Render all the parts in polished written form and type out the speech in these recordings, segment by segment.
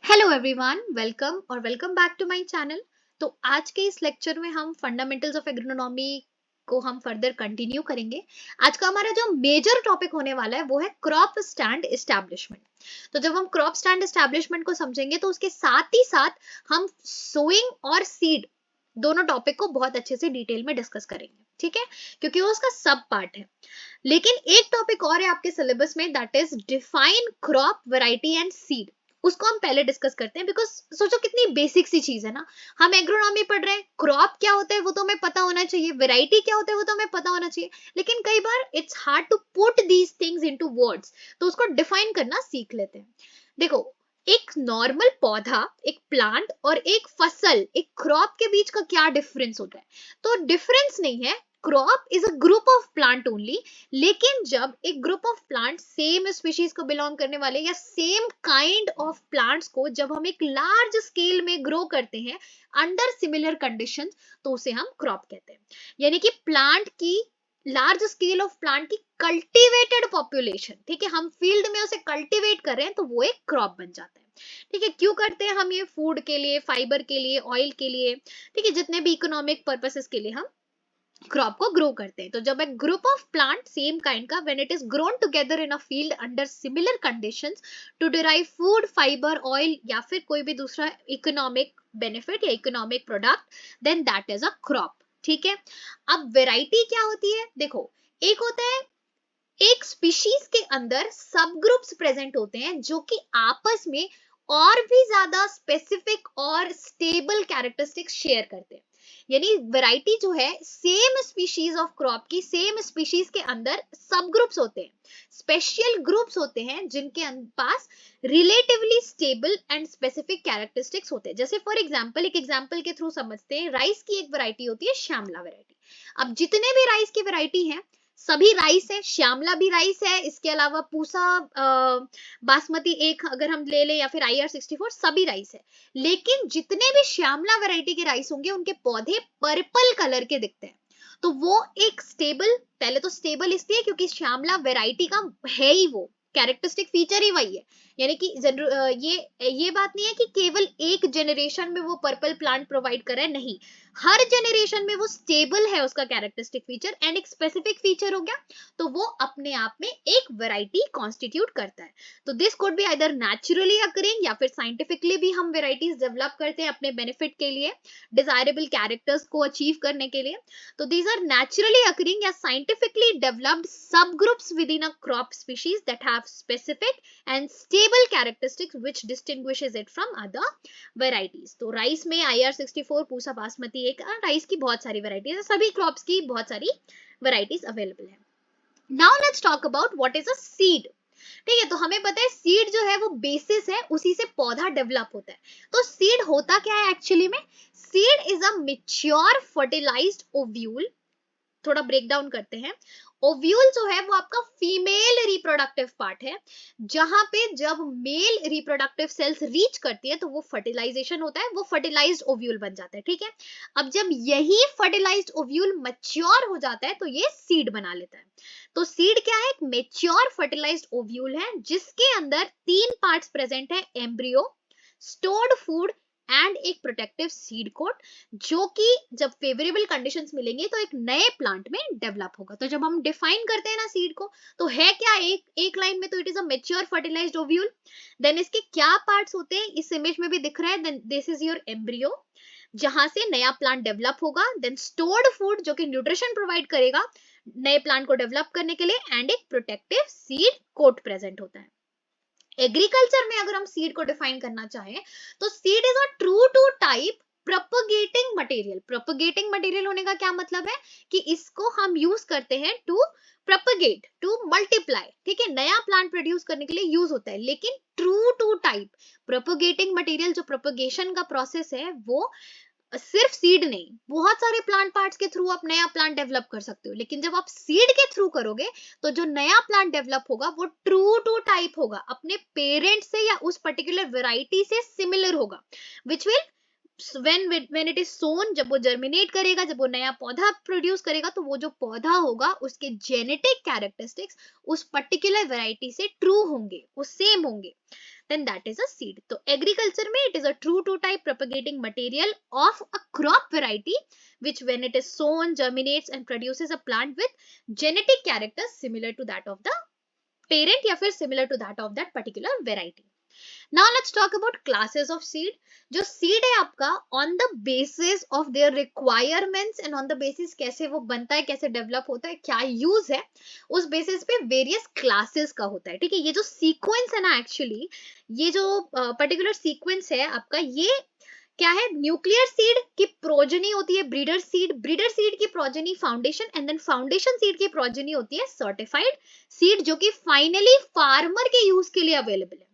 Hello everyone, welcome back to my channel. तो आज के इस लेक्चर में हम फंडामेंटल्स ऑफ एग्रोनॉमी को हम फर्दर कंटिन्यू करेंगे। आज का हमारा जो मेजर टॉपिक होने वाला है वो है क्रॉप स्टैंड एस्टैब्लिशमेंट। तो जब हम क्रॉप स्टैंड एस्टैब्लिशमेंट को समझेंगे तो उसके साथ ही साथ हम सोइंग और सीड दोनों टॉपिक को बहुत अच्छे से डिटेल में डिस्कस करेंगे, ठीक है, क्योंकि वो उसका सब पार्ट है। लेकिन एक टॉपिक और है आपके सिलेबस में, that is define crop variety and seed. उसको हम पहले डिस्कस करते हैं, बिकॉज सोचो कितनी बेसिक सी चीज है ना। हम एग्रोनॉमी पढ़ रहे हैं, क्रॉप क्या होता है वो तो हमें पता होना चाहिए, वैरायटी क्या होता है वो तो हमें पता होना चाहिए, लेकिन कई बार it's hard to put these things into words, तो उसको डिफाइन करना सीख लेते हैं। देखो, एक नॉर्मल पौधा, एक प्लांट और एक फसल, एक क्रॉप के बीच का क्या डिफरेंस होता है? तो डिफरेंस नहीं है, crop is a group of plant only. लेकिन जब एक group of plant same species को बिलोंग करने वाले या सेम काइंड ऑफ प्लांट्स को जब हम एक लार्ज स्केल में ग्रो करते हैं अंडर सिमिलर कंडीशंस, तो उसे हम क्रॉप कहते हैं। यानी कि प्लांट की, लार्ज स्केल ऑफ प्लांट की कल्टीवेटेड पॉपुलेशन, ठीक है, हम फील्ड में उसे कल्टीवेट कर रहे हैं तो वो एक क्रॉप बन जाता है। ठीक है, क्यों करते हैं हम ये? फूड के लिए, फाइबर के लिए, ऑयल के लिए, ठीक है, जितने भी इकोनॉमिक पर्पसेस के लिए हम क्रॉप को ग्रो करते हैं। तो जब एक group of plant same kind का, when it is grown together in a field under similar conditions to derive food, fiber, oil या फिर कोई भी दूसरा इकोनॉमिक बेनिफिट या economic product, then that is a crop. ठीक है, अब वेराइटी क्या होती है? देखो, एक होता है, एक स्पीशीज के अंदर सब ग्रुप्स प्रेजेंट होते हैं जो कि आपस में और भी ज्यादा स्पेसिफिक और स्टेबल कैरेक्टरिस्टिक्स शेयर करते हैं। यानी वैरायटी जो है, सेम स्पीशीज ऑफ क्रॉप की सेम स्पीशीज के अंदर सब ग्रुप्स होते हैं, स्पेशल ग्रुप्स होते हैं जिनके पास relatively stable and specific characteristics होते हैं। जैसे फॉर एग्जांपल, एक एग्जांपल के थ्रू समझते हैं, राइस की एक वैरायटी होती है श्यामला वैरायटी। अब जितने भी राइस की वैरायटी है, सभी राइस है, श्यामला भी राइस है, इसके अलावा पूसा, बासमती एक अगर हम ले ले, या फिर IR64, सभी राइस है। लेकिन जितने भी श्यामला वैरायटी के राइस होंगे उनके पौधे पर्पल कलर के दिखते हैं। तो वो एक स्टेबल, पहले तो स्टेबल इसलिए क्योंकि श्यामला वैरायटी का है ही वो कैरेक्टरिस्टिक फीचर ही वही है। यानी कि ये बात नहीं है कि केवल एक जनरेशन में वो पर्पल प्लांट प्रोवाइड कर रहा है, नहीं, हर जनरेशन में वो स्टेबल है उसका कैरेक्टरिस्टिक फीचर, एंड एक स्पेसिफिक फीचर हो गया तो वो अपने आप में एक वैरायटी कॉन्स्टिट्यूट करता है। तो this could be either naturally occurring या फिर साइंटिफिकली भी हम वेराइटीज डेवलप करते हैं अपने बेनिफिट के लिए, डिजायरेबल कैरेक्टर्स को अचीव करने के लिए। तो दीज आर नेचुरली अकरिंग या साइंटिफिकली डेवलप्ड सब groups with in a crop species that have specific and stable characteristics which distinguishes it from other varieties. तो राइस में IR64, पूसा, बासमती, एक राइस की बहुत सारी वेराइटीज है, सभी क्रॉप्स की बहुत सारी वेराइटीज अवेलेबल है। Now let's talk about what is a seed. ठीक है, तो हमें पता है सीड जो है वो बेसिस है, उसी से पौधा डेवलप होता है। तो सीड होता क्या है एक्चुअली में? Seed is a mature fertilised ovule. थोड़ा ब्रेक डाउन करते हैं। ओव्यूल जो है वो आपका फीमेल रिप्रोडक्टिव पार्ट है, जहां पे जब मेल रिप्रोडक्टिव सेल्स रीच करती है तो वो फर्टिलाइजेशन होता है, वो फर्टिलाइज्ड ओव्यूल बन जाता है। ठीक है, अब जब यही फर्टिलाइज्ड ओव्यूल मैच्योर हो जाता है तो ये सीड बना लेता है। तो सीड क्या है? एक मैच्योर फर्टिलाइज्ड ओव्यूल है जिसके अंदर तीन पार्ट्स प्रेजेंट है, एम्ब्रियो, स्टोर्ड फूड एंड एक प्रोटेक्टिव सीड कोट, जो कि जब फेवरेबल कंडीशंस मिलेंगे तो एक नए प्लांट में डेवलप होगा। तो जब हम डिफाइन करते हैं ना सीड को, तो है क्या, एक लाइन में, तो it is a mature fertilised ovule. Then इसके क्या पार्ट्स होते हैं, इस इमेज में भी दिख रहा है, then this is your embryo जहां से नया प्लांट डेवलप होगा, देन स्टोर्ड फूड जो कि न्यूट्रिशन प्रोवाइड करेगा नए प्लांट को डेवलप करने के लिए, एंड एक प्रोटेक्टिव सीड कोट प्रेजेंट होता है। एग्रीकल्चर में अगर हम सीड को डिफाइन करना चाहें तो seed is a true to type propagating material. Propagating material होने का क्या मतलब है? कि इसको हम यूज करते हैं टू प्रोपगेट, टू मल्टीप्लाई, ठीक है, नया प्लांट प्रोड्यूस करने के लिए यूज होता है। लेकिन true to type propagating material, जो प्रोपगेशन का प्रोसेस है, वो सिर्फ सीड नहीं, बहुत सारे प्लांट पार्ट्स के थ्रू आप नया प्लांट डेवलप कर सकते हो। लेकिन जब आप सीड के थ्रू करोगे तो जो नया प्लांट डेवलप होगा वो ट्रू टू टाइप होगा, अपने पेरेंट से या उस पर्टिकुलर वेराइटी से सिमिलर होगा, which will when it is sown, जब वो जर्मिनेट करेगा, जब वो नया पौधा प्रोड्यूस करेगा, तो वो जो पौधा होगा उसके जेनेटिक कैरेक्टरिस्टिक्स उस पर्टिकुलर वेराइटी से ट्रू होंगे, वो सेम होंगे। then that is a seed. तो एग्रीकल्चर में it is a true to type propagating material of a crop variety which when it is sown germinates and produces a plant with genetic characters similar to that of the parent या फिर similar to that of that particular variety. Now let's talk about classes of seed. जो seed है आपका on the basis of their requirements and on the basis कैसे वो बनता है, कैसे develop होता है, क्या use है, उस basis पे various classes का होता है. ठीक है, ये जो sequence है ना actually, ये जो particular sequence है आपका, ये क्या है, न्यूक्लियर सीड की प्रोजेनी होती है ब्रीडर सीड, ब्रीडर सीड की progeny foundation, and then foundation seed की प्रोजेनी होती है सर्टिफाइड सीड, जो कि फाइनली फार्मर के यूज के लिए अवेलेबल है.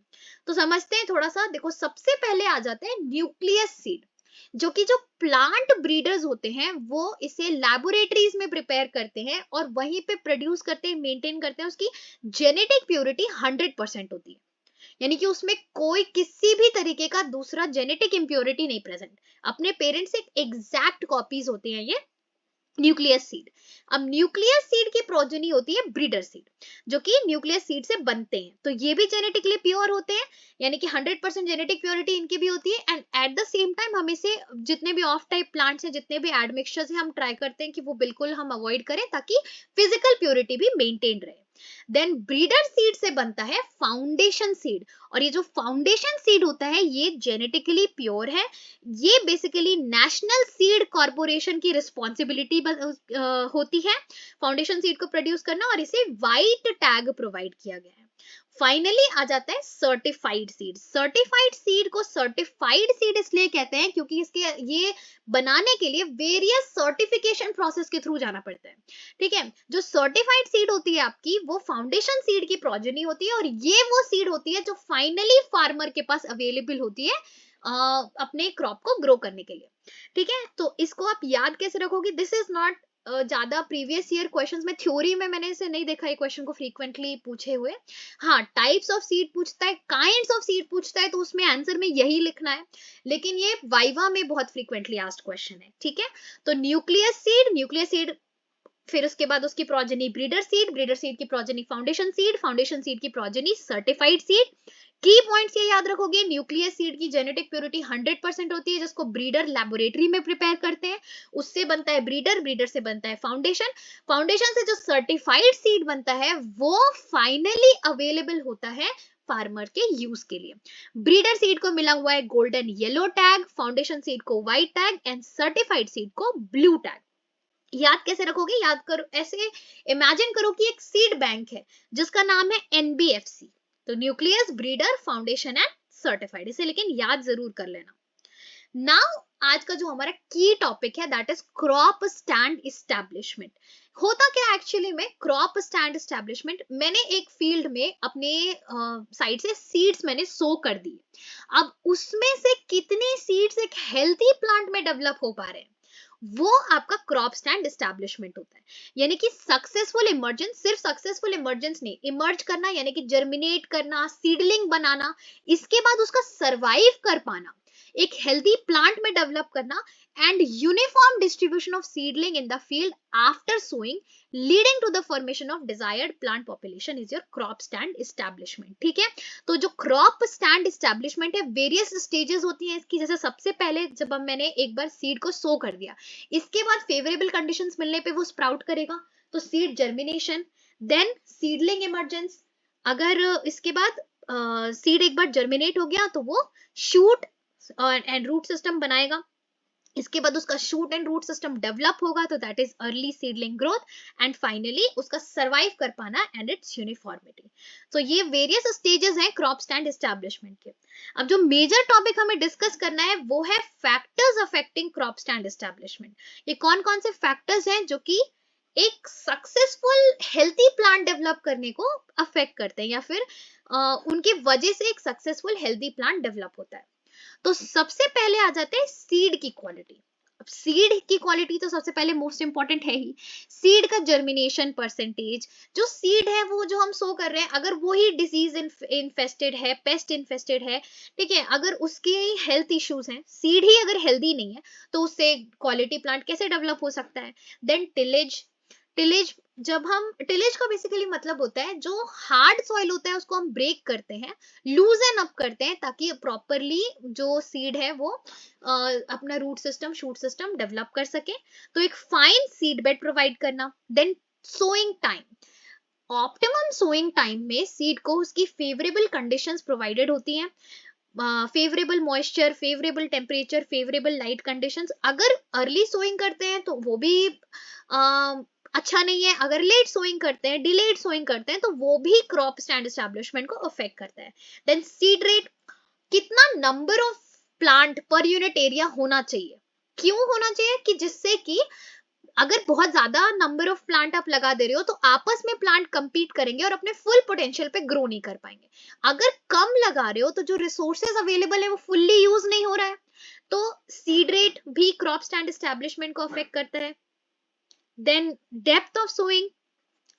तो समझते हैं थोड़ा सा. देखो, सबसे पहले आ जाते हैं न्यूक्लियस सीड, जो कि जो प्लांट ब्रीडर्स होते हैं वो इसे लैबोरेटरीज में प्रिपेयर करते हैं और वहीं पे प्रोड्यूस करते हैं, मेंटेन करते हैं. उसकी जेनेटिक प्योरिटी 100% होती है, यानी कि उसमें कोई किसी भी तरीके का दूसरा जेनेटिक इंप्योरिटी नहीं प्रेजेंट. अपने पेरेंट्स से एग्जैक्ट कॉपीज होते हैं ये न्यूक्लियस सीड. अब न्यूक्लियस सीड की प्रोजेनी होती है ब्रीडर सीड, जो कि न्यूक्लियस सीड से बनते हैं. तो ये भी जेनेटिकली प्योर होते हैं, यानी कि 100% जेनेटिक प्योरिटी इनकी भी होती है. And at the same time हम इसे जितने भी ऑफ टाइप प्लांट्स हैं, जितने भी एडमिक्सचर्स हैं, हम ट्राई करते हैं कि वो बिल्कुल हम अवॉइड करें ताकि फिजिकल प्योरिटी भी मेंटेन रहे. देन ब्रीडर सीड से बनता है फाउंडेशन सीड, और ये जो फाउंडेशन सीड होता है ये जेनेटिकली प्योर है. ये बेसिकली नेशनल सीड कॉर्पोरेशन की रिस्पॉन्सिबिलिटी होती है फाउंडेशन सीड को प्रोड्यूस करना, और इसे वाइट टैग प्रोवाइड किया गया है. फाइनली आ जाता है सर्टिफाइड सीड. सर्टिफाइड सीड को सर्टिफाइड सीड इसलिए कहते हैं क्योंकि इसके ये बनाने के लिए वेरियस सर्टिफिकेशन प्रोसेस के थ्रू जाना पड़ता है. ठीक है, जो सर्टिफाइड सीड होती है आपकी वो फाउंडेशन सीड की प्रोजेनी होती है, और ये वो सीड होती है जो फाइनली फार्मर के पास अवेलेबल होती है अपने क्रॉप को ग्रो करने के लिए. ठीक है, तो इसको आप याद कैसे रखोगे? दिस इज नॉट ज्यादा प्रीवियस ईयर क्वेश्चंस में, थ्योरी में मैंने इसे नहीं देखा ये क्वेश्चन को फ्रीक्वेंटली पूछे हुए. हाँ, टाइप्स ऑफ सीड पूछता है, काइंड्स ऑफ सीड पूछता है, तो उसमें आंसर में यही लिखना है, लेकिन ये वाइवा में बहुत फ्रीक्वेंटली आस्क्ड क्वेश्चन है. ठीक है, तो न्यूक्लियस सीड, फिर उसके बाद उसकी प्रोजेनी ब्रीडर सीड की प्रोजेनी फाउंडेशन सीड की प्रोजेनी सर्टिफाइड सीड. की पॉइंट्स ये याद रखोगे, न्यूक्लियस सीड की जेनेटिक प्योरिटी 100% होती है, जिसको ब्रीडर लैबोरेटरी में प्रिपेयर करते हैं, उससे बनता है ब्रीडर से बनता है फाउंडेशन से जो सर्टिफाइड सीड बनता है वो फाइनली अवेलेबल होता है फार्मर के यूज के लिए. ब्रीडर सीड को मिला हुआ है golden yellow tag, foundation seed को white tag, and certified seed को ब्लू टैग. याद कैसे रखोगे? याद करो, ऐसे इमेजिन करो कि एक सीड बैंक है जिसका नाम है NBFC. तो nucleus, breeder, foundation and certified, इसे लेकिन याद जरूर कर लेना. नाउ आज का जो हमारा की टॉपिक है that is crop stand establishment. होता क्या एक्चुअली में क्रॉप स्टैंड इस्टेब्लिशमेंट, मैंने एक फील्ड में अपने साइड से सीड्स मैंने सो कर दी. अब उसमें से कितने सीड्स एक हेल्थी प्लांट में डेवलप हो पा रहे हैं, वो आपका क्रॉप स्टैंड एस्टैब्लिशमेंट होता है. यानी कि सक्सेसफुल इमर्जेंस, सिर्फ सक्सेसफुल इमर्जेंस नहीं, इमर्ज करना यानी कि जर्मिनेट करना, सीडलिंग बनाना, इसके बाद उसका सरवाइव कर पाना, एक हेल्दी प्लांट में डेवलप करना, and uniform distribution of seedling in the field after sowing leading to the formation of desired plant population is your crop stand establishment. ठीक है, तो जो क्रॉप स्टैंड एस्टैब्लिशमेंट है, वेरियस स्टेजेस होती हैं इसकी. जैसे सबसे पहले जब मैंने एक बार सीड को सो कर दिया, इसके बाद फेवरेबल कंडीशंस मिलने पे वो स्प्राउट करेगा, तो seed germination, then seedling emergence. अगर इसके बाद सीड एक बार जर्मिनेट हो गया तो वो शूट एंड रूट सिस्टम बनाएगा. इसके बाद उसका shoot and root system develop होगा, तो that is early seedling growth, and finally उसका सरवाइव कर पाना एंड इट्स यूनिफॉर्मिटी. तो ये वेरियस स्टेजेस हैं क्रॉप स्टैंड एस्टैब्लिशमेंट के. अब जो मेजर टॉपिक हमें डिस्कस करना है वो है factors affecting crop stand establishment. ये कौन कौन से फैक्टर्स हैं जो कि एक सक्सेसफुल हेल्थी प्लांट डेवलप करने को अफेक्ट करते हैं, या फिर उनकी वजह से एक सक्सेसफुल हेल्थी प्लांट डेवलप होता है. तो सबसे पहले आ जाते हैं सीड की क्वालिटी. अब सीड की क्वालिटी तो सबसे पहले मोस्ट इंपॉर्टेंट है ही. सीड का जर्मिनेशन परसेंटेज, जो सीड है वो जो हम सो कर रहे हैं, अगर वो ही डिजीज इन्फेस्टेड है, पेस्ट इन्फेस्टेड है, ठीक है, अगर उसके हेल्थ इश्यूज हैं, सीड ही अगर हेल्दी नहीं है, तो उससे क्वालिटी प्लांट कैसे डेवलप हो सकता है. देन टिलेज, टिलेज, जब हम टिलेज का बेसिकली मतलब होता है जो हार्ड सॉइल होता है उसको हम ब्रेक करते हैं, लूजन अप करते हैं ताकि प्रॉपरली जो सीड है वो अपना root system shoot system develop कर सके। तो एक फाइन सीड बेड प्रोवाइड करना। Then sowing time, optimum sowing time में सीड को उसकी फेवरेबल कंडीशंस प्रोवाइडेड होती हैं, favourable moisture, favourable temperature, favourable light conditions. अगर अर्ली सोइंग करते हैं तो वो भी अच्छा नहीं है, अगर लेट सोइंग करते हैं, डिलेड सोइंग करते हैं तो वो भी क्रॉप स्टैंड एस्टैब्लिशमेंट को अफेक्ट करता है। देन सीड रेट, कितना number of plant per unit area होना चाहिए, क्यों होना चाहिए कि जिससे कि अगर बहुत ज्यादा नंबर ऑफ प्लांट आप लगा दे रहे हो तो आपस में प्लांट कंपीट करेंगे और अपने फुल पोटेंशियल पे ग्रो नहीं कर पाएंगे। अगर कम लगा रहे हो तो जो रिसोर्सेज अवेलेबल है वो फुल्ली यूज नहीं हो रहा है, तो सीड रेट भी क्रॉप स्टैंड एस्टैब्लिशमेंट को अफेक्ट करता है। देन डेप्थ ऑफ सोइंग,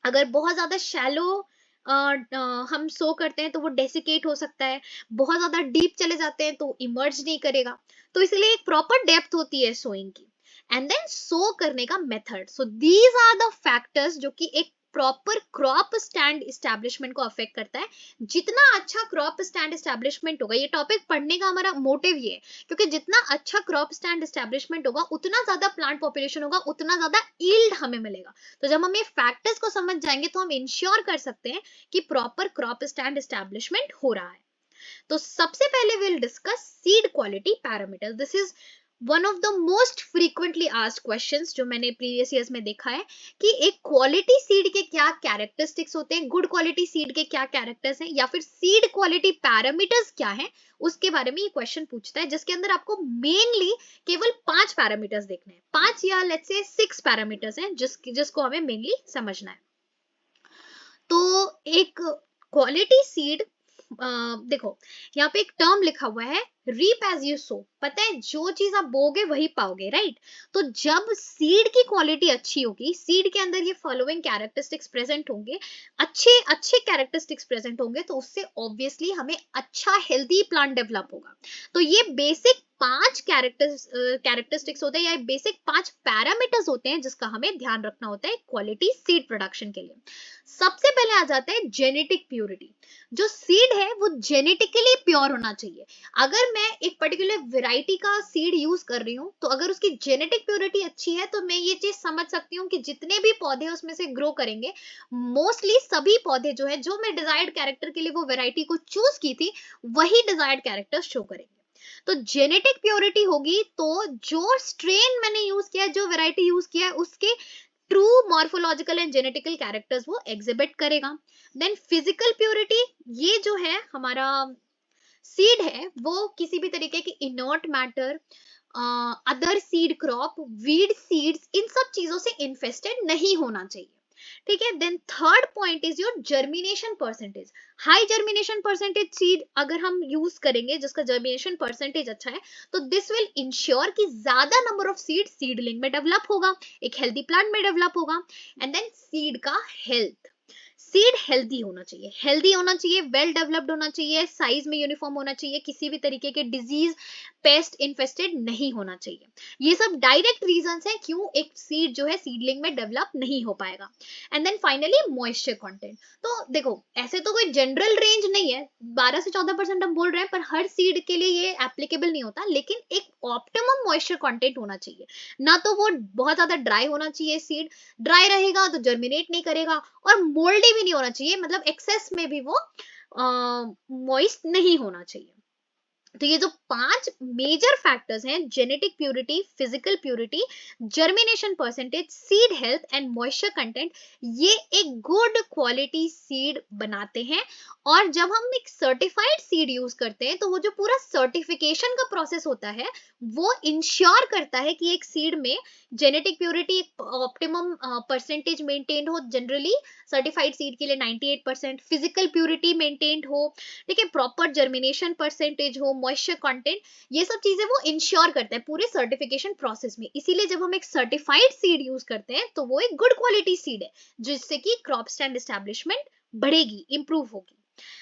अगर बहुत ज्यादा शैलो हम सो करते हैं तो वो डेसिकेट हो सकता है, बहुत ज्यादा डीप चले जाते हैं तो इमर्ज नहीं करेगा। तो इसलिए एक प्रॉपर डेप्थ होती है सोइंग की। एंड देन सो करने का method, so these are the factors जो कि एक प्रॉपर क्रॉप स्टैंड एस्टैब्लिशमेंट को अफेक्ट करता है। जितना अच्छा क्रॉप स्टैंड एस्टैब्लिशमेंट होगा, ये टॉपिक पढ़ने का हमारा मोटिव ये है क्योंकि जितना अच्छा क्रॉप स्टैंड एस्टैब्लिशमेंट होगा उतना ज्यादा प्लांट पॉपुलेशन होगा, उतना ज्यादा यील्ड हमें मिलेगा। तो जब हम ये फैक्टर्स को समझ जाएंगे तो हम इंश्योर कर सकते हैं कि प्रॉपर क्रॉप स्टैंड एस्टैब्लिशमेंट हो रहा है। तो सबसे पहले will discuss seed quality parameters. This is one of the most frequently asked questions जो मैंने प्रीवियस ईयर्स में देखा है कि एक क्वालिटी सीड के क्या कैरेक्टरिस्टिक्स होते हैं, गुड क्वालिटी सीड के क्या कैरेक्टर्स हैं, या फिर सीड क्वालिटी पैरामीटर्स क्या हैं, उसके बारे में ये क्वेश्चन पूछता है, जिसके अंदर आपको मेनली केवल 5 पैरामीटर्स देखने हैं। 5 या लेट्स से 6 पैरामीटर्स हैं जिसको हमें मेनली समझना है। तो एक क्वालिटी सीड, देखो यहाँ पे एक टर्म लिखा हुआ है रीप एज यू सो, पता है जो चीज आप बोगे वही पाओगे, राइट। तो जब सीड की क्वालिटी अच्छी होगी, सीड के अंदर ये फॉलोइंग कैरेक्टरिस्टिक्स प्रेजेंट होंगे, अच्छे अच्छे कैरेक्टरिस्टिक्स प्रेजेंट होंगे, तो उससे ऑब्वियसली हमें अच्छा हेल्दी प्लांट डेवलप होगा। तो ये बेसिक 5 कैरेक्टरिस्टिक्स होते हैं या बेसिक 5 पैरामीटर्स होते हैं जिसका हमें ध्यान रखना होता है क्वालिटी सीड प्रोडक्शन के लिए। सबसे पहले आ जाता है जेनेटिक प्योरिटी। जो सीड है वो जेनेटिकली प्योर होना चाहिए। अगर मैं एक पर्टिकुलर वेराइटी का सीड यूज कर रही हूँ तो अगर उसकी जेनेटिक प्योरिटी अच्छी है तो मैं ये चीज समझ सकती हूँ कि जितने भी पौधे उसमें से ग्रो करेंगे, मोस्टली सभी पौधे जो है, जो मैं डिजायर्ड कैरेक्टर के लिए वो वेराइटी को चूज की थी, वही डिजायर्ड कैरेक्टर शो करेंगे। तो जेनेटिक प्योरिटी होगी तो जो स्ट्रेन मैंने यूज किया, जो वेराइटी यूज किया है, उसके true morphological and genetical characters वो एग्जिबिट करेगा। देन फिजिकल प्योरिटी, ये जो है हमारा सीड है वो किसी भी तरीके की inert matter, other seed crop, weed seeds, इन सब चीजों से इन्फेस्टेड नहीं होना चाहिए, ठीक है। Then third point is your germination percentage. High germination percentage seed अगर हम यूज करेंगे जिसका जर्मिनेशन परसेंटेज अच्छा है, तो दिस विल इंश्योर कि ज्यादा नंबर ऑफ सीड सीडलिंग में डेवलप होगा, एक हेल्दी प्लांट में डेवलप होगा। एंड देन सीड का हेल्थ, सीड हेल्दी होना चाहिए, हेल्दी होना चाहिए, वेल डेवलप्ड होना चाहिए, साइज में यूनिफॉर्म होना चाहिए, किसी भी तरीके के डिजीज पेस्ट इन्फेस्टेड नहीं होना चाहिए। ये सब डायरेक्ट रीजंस हैं क्यों एक सीड जो है सीडलिंग में डेवलप नहीं हो पाएगा। And then finally moisture content. तो देखो ऐसे तो कोई जनरल रेंज नहीं है, 12 से 14% हम बोल रहे हैं, पर हर सीड के लिए ये एप्लीकेबल नहीं होता, लेकिन एक ऑप्टिमम मॉइस्चर कंटेंट होना चाहिए। ना तो वो बहुत ज्यादा ड्राई होना चाहिए, सीड ड्राई रहेगा तो जर्मिनेट नहीं करेगा, और मोल्डी भी नहीं होना चाहिए, मतलब एक्सेस में भी वो मॉइस्ट नहीं होना चाहिए। तो ये जो 5 मेजर फैक्टर्स हैं, genetic purity, physical purity, germination percentage, seed health and moisture content, ये एक गुड क्वालिटी सीड बनाते हैं। और जब हम एक सर्टिफाइड सीड यूज करते हैं तो वो जो पूरा सर्टिफिकेशन का प्रोसेस होता है वो इंश्योर करता है कि एक सीड में genetic purity optimum percentage maintain हो, जनरली सर्टिफाइड सीड के लिए 98%, फिजिकल प्योरिटी मेंटेन्ड हो, ठीक है, प्रॉपर जर्मिनेशन परसेंटेज हो, मॉइस्चर कंटेंट, ये सब चीजें वो इंश्योर करता है पूरे सर्टिफिकेशन प्रोसेस में। इसीलिए जब हम एक सर्टिफाइड सीड यूज करते हैं तो वो एक गुड क्वालिटी सीड है जिससे कि क्रॉप स्टैंड एस्टैब्लिशमेंट बढ़ेगी, इंप्रूव होगी।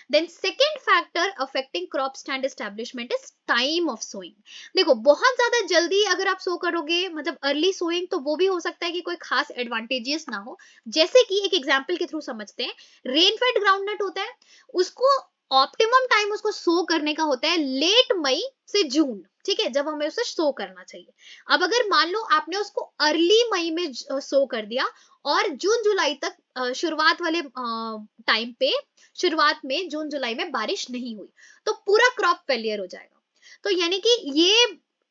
Then second factor affecting crop stand establishment is time of sowing. देखो बहुत ज्यादा जल्दी अगर आप सो करोगे, मतलब अर्ली सोइंग, तो वो भी हो सकता है कि कोई खास एडवांटेजेस ना हो। जैसे कि एक एग्जांपल के थ्रू समझते हैं, रेन फेड ग्राउंडनट होता है, उसको ऑप्टिमम टाइम उसको सो करने का होता है लेट मई से जून, ठीक है, जब हमें उसे सो करना चाहिए। अब अगर मान लो आपने उसको अर्ली मई में सो कर दिया और जून जुलाई तक शुरुआत वाले टाइम पे, शुरुआत में जून जुलाई में बारिश नहीं हुई, तो पूरा क्रॉप फेलियर हो जाएगा। तो यानी कि ये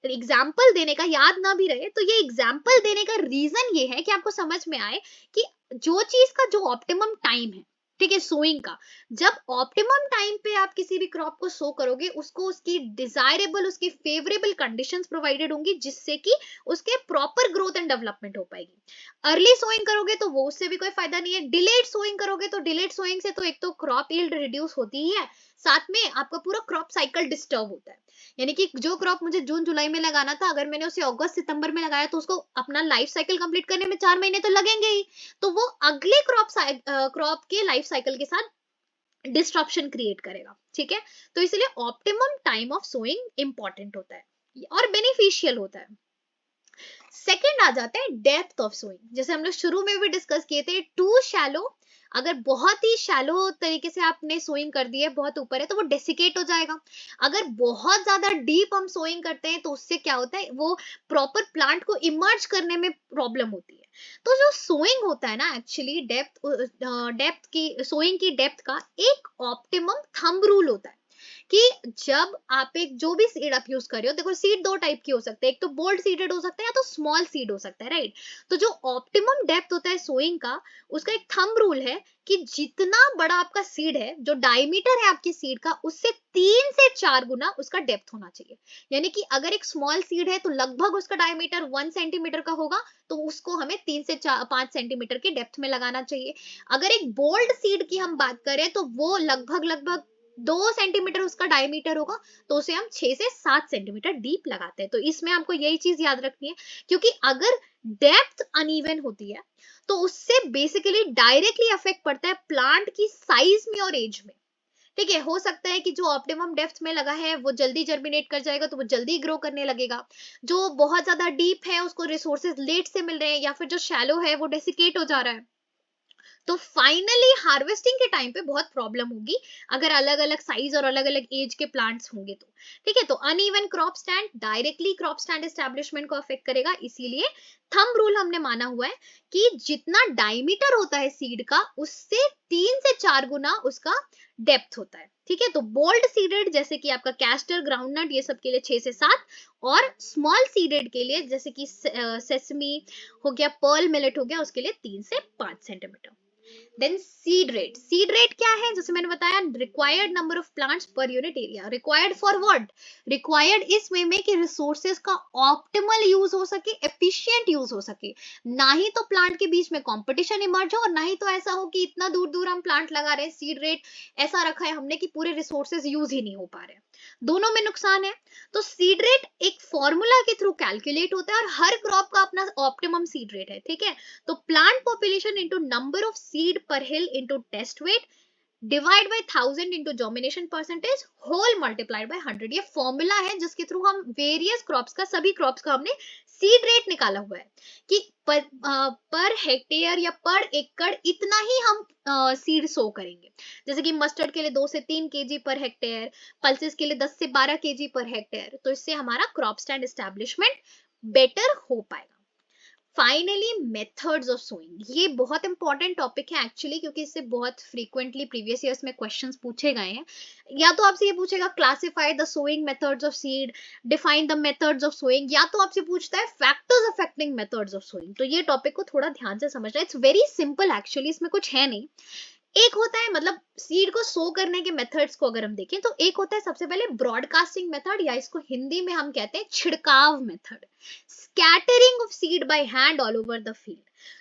एग्जाम्पल देने का, याद ना भी रहे तो ये एग्जाम्पल देने का रीजन ये है कि आपको समझ में आए कि जो चीज का जो ऑप्टिमम टाइम है, ठीक है, सोइंग का, जब ऑप्टिमम टाइम पे आप किसी भी क्रॉप को सो करोगे, उसको उसकी डिजायरेबल, उसकी फेवरेबल कंडीशंस प्रोवाइडेड होंगी जिससे कि उसके प्रॉपर ग्रोथ एंड डेवलपमेंट हो पाएगी। अर्ली सोइंग करोगे तो वो उससे भी कोई फायदा नहीं है, डिलेड सोइंग करोगे तो डिलेड सोइंग से तो एक तो क्रॉप यील्ड रिड्यूस होती ही है, साथ में आपका पूरा क्रॉप साइकिल डिस्टर्ब होता है। यानी कि जो क्रॉप मुझे जून जुलाई में लगाना था, अगर मैंने उसे अगस्त सितंबर में लगाया तो उसको अपना लाइफ साइकिल कंप्लीट करने में 4 महीने तो लगेंगे ही, तो वो अगले क्रॉप के लाइफ साइकिल के साथ डिस्ट्रप्शन क्रिएट करेगा, ठीक है। तो इसलिए optimum time of sowing important होता है और बेनिफिशियल होता है। सेकेंड आ जाता है डेप्थ ऑफ सोइंग, जैसे हम लोग शुरू में भी डिस्कस किए थे, टू शैलो, अगर बहुत ही शैलो तरीके से आपने सोइंग कर दी है, बहुत ऊपर है, तो वो डेसिकेट हो जाएगा। अगर बहुत ज्यादा डीप हम सोइंग करते हैं तो उससे क्या होता है, वो प्रॉपर प्लांट को इमर्ज करने में प्रॉब्लम होती है। तो जो सोइंग होता है ना, एक्चुअली डेप्थ की, सोइंग की डेप्थ का एक ऑप्टिमम थंब रूल होता है कि जब आप एक जो भी सीड आप यूज कर रहे हो, देखो सीड दो टाइप की हो सकते हैं, एक तो बोल्ड सीडेड हो सकता है या तो स्मॉल सीड हो सकता है, राइट। तो जो ऑप्टिमम डेप्थ होता है सोइंग का, उसका एक थंब रूल है कि जितना बड़ा आपका सीड है, जो डायमीटर है आपकी सीड का, उससे 3 से 4 गुना उसका डेप्थ होना चाहिए। यानी कि अगर एक स्मॉल सीड है तो लगभग उसका डायमीटर 1 सेंटीमीटर का होगा, तो उसको हमें 3 से 5 सेंटीमीटर की डेप्थ में लगाना चाहिए। अगर एक बोल्ड सीड की हम बात करें तो वो लगभग लगभग 2 सेंटीमीटर उसका डायमीटर होगा, तो उसे हम 6 से 7 सेंटीमीटर डीप लगाते हैं। तो इसमें आपको यही चीज याद रखनी है, क्योंकि अगर डेप्थ अनइवन होती है तो उससे बेसिकली डायरेक्टली अफेक्ट पड़ता है प्लांट की साइज में और एज में, ठीक है। हो सकता है कि जो ऑप्टिमम डेप्थ में लगा है वो जल्दी जर्मिनेट कर जाएगा, तो वो जल्दी ग्रो करने लगेगा। जो बहुत ज्यादा डीप है उसको रिसोर्सेज लेट से मिल रहे हैं, या फिर जो शैलो है वो डेसिकेट हो जा रहा है, तो फाइनली हार्वेस्टिंग के टाइम पे बहुत प्रॉब्लम होगी अगर अलग अलग साइज और अलग अलग एज के प्लांट्स होंगे तो, ठीक है। तो uneven crop stand directly crop stand establishment को अफेक्ट करेगा, इसीलिए थंब रूल हमने माना हुआ है कि जितना डायमीटर होता है सीड का, उससे 3 से 4 गुना उसका डेप्थ होता है, ठीक है। तो बोल्ड सीडेड जैसे कि आपका कैस्टर, ग्राउंडनट, ये सब के लिए 6 से 7, और स्मॉल सीडेड के लिए जैसे कि सेसमी हो गया, पर्ल मिलेट हो गया, उसके लिए 3 से 5 सेंटीमीटर। देन सीड रेट क्या है, जैसे मैंने बताया, required number of plants per unit area. Required for what, required इस वे में कि रिसोर्सेज का ऑप्टिमल यूज हो सके, एफिशिएंट यूज हो सके, ना ही तो प्लांट के बीच में कंपटीशन इमर्ज हो, और ना ही तो ऐसा हो कि इतना दूर दूर हम प्लांट लगा रहे हैं, सीड रेट ऐसा रखा है हमने कि पूरे रिसोर्सेज यूज ही नहीं हो पा रहे, दोनों में नुकसान है। तो सीड रेट एक फॉर्मूला के थ्रू कैलकुलेट होता है और हर क्रॉप का अपना ऑप्टिमम सीड रेट है, ठीक है। तो plant population into number of seed per hill into test weight divide by 1000 into germination percentage whole multiplied by 100, ये फॉर्मूला है जिसके थ्रू हम वेरियस क्रॉप्स का, सभी क्रॉप्स का हमने सीड रेट निकाला हुआ है कि पर हेक्टेयर या पर एकड़ इतना ही हम सीड सो करेंगे। जैसे कि मस्टर्ड के लिए 2 से 3 kg पर हेक्टेयर, पल्सेस के लिए 10 से 12 kg पर हेक्टेयर, तो इससे हमारा क्रॉप स्टैंड एस्टेब्लिशमेंट बेटर हो पाएगा। फाइनली मेथड्स ऑफ सोइंग, ये बहुत इंपॉर्टेंट टॉपिक है एक्चुअली, क्योंकि इससे बहुत फ्रीक्वेंटली प्रीवियस ईयर्स में क्वेश्चंस पूछे गए हैं। या तो आपसे ये पूछेगा classify the sowing methods of seed, define the methods of sowing, या तो आपसे पूछता है factors affecting methods of sowing. तो ये टॉपिक को थोड़ा ध्यान से समझना, इट्स वेरी सिंपल एक्चुअली, इसमें कुछ है नहीं। एक होता है, मतलब सीड को सो करने के मेथड्स को अगर हम देखें तो एक होता है सबसे पहले ब्रॉडकास्टिंग मेथड, या इसको हिंदी में हम कहते हैं छिड़काव method, scattering of seed by hand all over the field.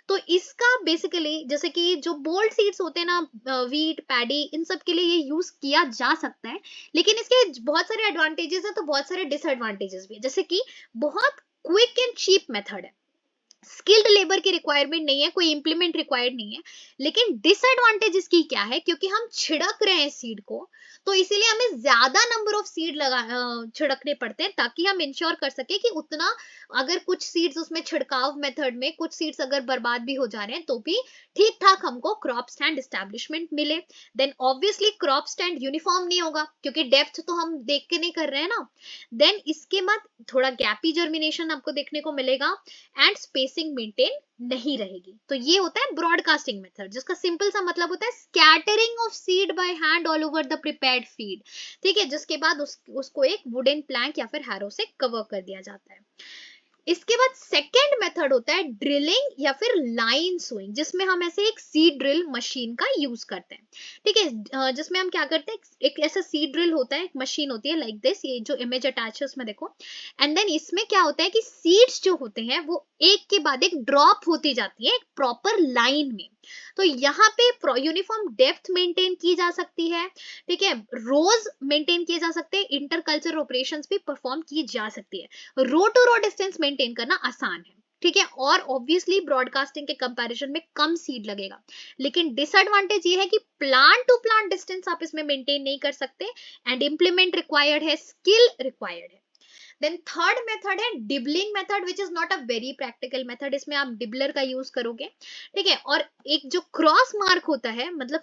तो इसका बेसिकली, जैसे कि जो बोल्ड सीड्स होते हैं ना, वीट, पैडी, इन सब के लिए ये यूज किया जा सकता है, लेकिन इसके बहुत सारे एडवांटेजेस है तो बहुत सारे डिसएडवांटेजेस भी है। जैसे कि बहुत क्विक एंड चीप मेथड है, स्किल्ड लेबर की रिक्वायरमेंट नहीं है, कोई इंप्लीमेंट रिक्वायर्ड नहीं है। लेकिन डिसएडवांटेज इसकी क्या है, क्योंकि हम छिड़क रहे हैं सीड को, तो इसीलिए हमें ज्यादा नंबर ऑफ सीड छिड़कने पड़ते हैं, ताकि हम इंश्योर कर सके कि उतना, अगर कुछ सीड्स उसमें छिड़काव मेथड में कुछ सीड्स अगर बर्बाद भी हो जा रहे हैं तो भी ठीक ठाक हमको क्रॉप स्टैंड एस्टेब्लिशमेंट मिले। Then obviously crop stand uniform नहीं होगा, क्योंकि डेप्थ तो हम देख के नहीं कर रहे हैं ना। देन इसके बाद थोड़ा गैपी जर्मिनेशन आपको देखने को मिलेगा, एंड स्पेसिंग मेंटेन नहीं रहेगी। तो ये होता है ब्रॉडकास्टिंग मेथड, जिसका सिंपल सा मतलब होता है scattering of seed by hand all over the prepared feed. ठीक है, जिसके बाद उसको एक वुडन प्लैंक या फिर हैरो से कवर कर दिया जाता है। इसके बाद सेकेंड मेथड होता है ड्रिलिंग या फिर लाइन सोइंग, जिसमें हम ऐसे एक सीड ड्रिल मशीन का यूज करते हैं। ठीक है, जिसमें हम क्या करते हैं, एक ऐसा सीड ड्रिल होता है, एक मशीन होती है लाइक दिस, ये जो इमेज अटैच है उसमें देखो। एंड देन इसमें क्या होता है कि सीड्स जो होते हैं वो एक के बाद एक ड्रॉप होती जाती है एक प्रॉपर लाइन में। तो यहाँ पे यूनिफॉर्म डेप्थ मेंटेन की जा सकती है। ठीक है, रोज मेंटेन किए जा सकते हैं, इंटरकल्चर ऑपरेशंस भी परफॉर्म की जा सकती है। रो टू रो डिस्टेंस मेंटेन करना आसान है। ठीक है, और ऑब्वियसली ब्रॉडकास्टिंग के कंपैरिजन में कम सीड लगेगा। लेकिन डिसएडवांटेज ये है कि प्लांट टू प्लांट डिस्टेंस आप इसमें मेंटेन नहीं कर सकते, एंड इंप्लीमेंट रिक्वायर्ड है, स्किल रिक्वायर्ड है। देन थर्ड मेथड है dibbling method, which is not a very practical method. इसमें आप डिबलर का यूज करोगे। ठीक है, और एक जो क्रॉस मार्क होता है, मतलब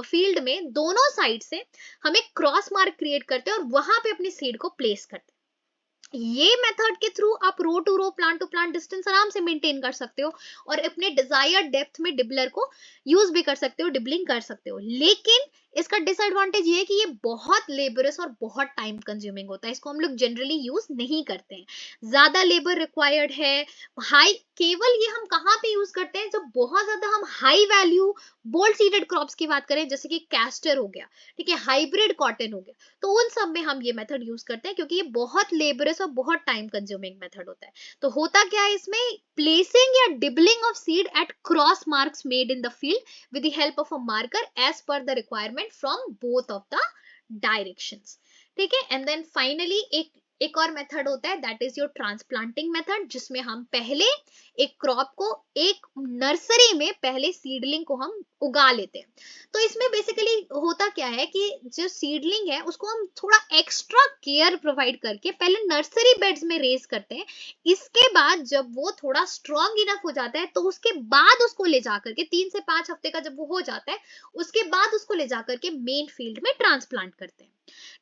फील्ड में दोनों साइड से हम एक क्रॉस मार्क क्रिएट करते हैं और वहां पे अपनी सीड को प्लेस करते हैं। ये मेथड के थ्रू आप row to row plant to plant distance आराम से मेंटेन कर सकते हो, और अपने डिजायर्ड डेप्थ में डिबलर को यूज भी कर सकते हो, डिबलिंग कर सकते हो। लेकिन इसका डिसएडवांटेज ये है कि ये बहुत लेबरस और बहुत टाइम कंज्यूमिंग होता है, इसको हम लोग जनरली यूज नहीं करते हैं, ज्यादा लेबर रिक्वायर्ड है। हाई, केवल ये हम कहाँ पे यूज करते हैं, जब बहुत ज्यादा हम high value bold seeded crops की बात करें, जैसे कि कैस्टर हो गया, ठीक है, हाइब्रिड कॉटन हो गया, तो उन सब में हम ये मेथड यूज करते हैं, क्योंकि ये बहुत लेबरस और बहुत टाइम कंज्यूमिंग मेथड होता है। तो होता क्या है इसमें, प्लेसिंग या dibbling of seed at cross marks made in the field with the help of a marker as per the requirement from both of the directions। ठीक है, एंड देन फाइनली एक और मेथड होता है, that is your transplanting method, जिसमें हम पहले एक क्रॉप को एक नर्सरी में पहले सीडलिंग को हम उगा लेते हैं। तो इसमें बेसिकली होता क्या है कि जो सीडलिंग है उसको हम थोड़ा एक्स्ट्रा केयर प्रोवाइड करके पहले नर्सरी बेड्स में रेज करते हैं। इसके बाद जब वो थोड़ा स्ट्रॉन्ग इनफ हो जाता है, तो उसके बाद उसको ले जाकर के 3 से 5 हफ्ते का जब वो हो जाता है, उसके बाद उसको ले जाकर के मेन फील्ड में ट्रांसप्लांट करते हैं।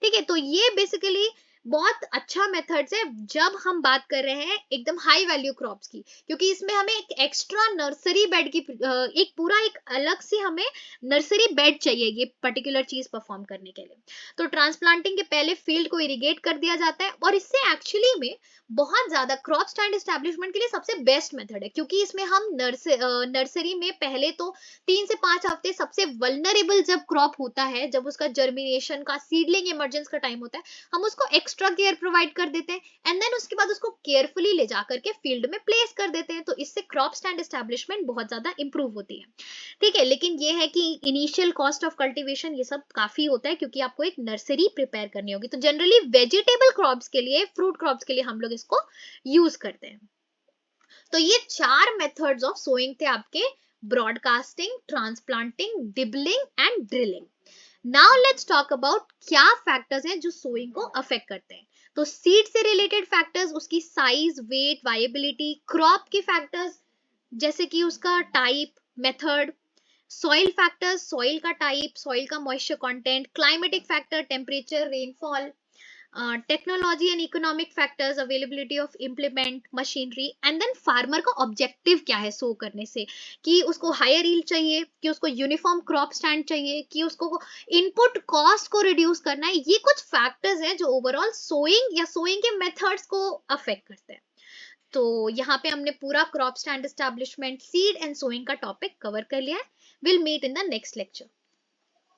ठीक है, तो ये बेसिकली बहुत अच्छा मेथड्स है जब हम बात कर रहे हैं एकदम हाई वैल्यू क्रॉप्स की, क्योंकि इसमें हमें एक एक्स्ट्रा नर्सरी बेड की एक पूरा एक अलग से हमें नर्सरी बेड चाहिए ये पर्टिकुलर चीज परफॉर्म करने के लिए। तो ट्रांसप्लांटिंग के पहले फील्ड को इरिगेट कर दिया जाता है, और इससे एक्चुअली में बहुत ज्यादा क्रॉप स्टैंड एस्टेब्लिशमेंट के लिए सबसे बेस्ट मेथड है, क्योंकि इसमें हम नर्सरी में पहले तो 3 से 5 हफ्ते, सबसे वल्नरेबल जब क्रॉप होता है, जब उसका जर्मिनेशन का सीडलिंग इमरजेंस का टाइम होता है, हम उसको एक्स्ट्रा केयर प्रोवाइड कर देते हैं, एंड देन उसके बाद उसको केयरफुली ले जाकर के फील्ड में प्लेस कर देते हैं। तो इससे क्रॉप स्टैंड एस्टेब्लिशमेंट बहुत ज्यादा इंप्रूव होती है। ठीक है, लेकिन ये है कि इनिशियल कॉस्ट ऑफ कल्टीवेशन ये सब काफी होता है, क्योंकि आपको एक नर्सरी प्रिपेयर करनी होगी। तो जनरली वेजिटेबल क्रॉप्स के लिए, फ्रूट क्रॉप्स के लिए हम लोग इसको यूज करते हैं। तो ये 4 मेथड्स ऑफ सोइंग थे आपके, broadcasting, transplanting, dibbling and drilling. Now let's talk about क्या फैक्टर्स हैं जो सोइंग को अफेक्ट करते हैं। तो सीड से रिलेटेड फैक्टर्स, उसकी साइज, वेट, वायबिलिटी, क्रॉप के फैक्टर्स जैसे कि उसका type, method, soil factors, soil का टाइप, सॉइल का moisture content, climatic factor, temperature, rainfall, technology and economic factors, availability of implement machinery, and then farmer का objective क्या है सो करने से, कि उसको हायर यील्ड चाहिए, कि उसको यूनिफॉर्म क्रॉप स्टैंड चाहिए, कि उसको इनपुट कॉस्ट को रिड्यूस करना है। ये कुछ फैक्टर्स हैं जो ओवरऑल सोइंग या सोइंग के मेथड्स को अफेक्ट करते हैं। तो यहाँ पे हमने पूरा crop stand establishment, seed and sowing का टॉपिक कवर कर लिया है। Will meet in the next lecture.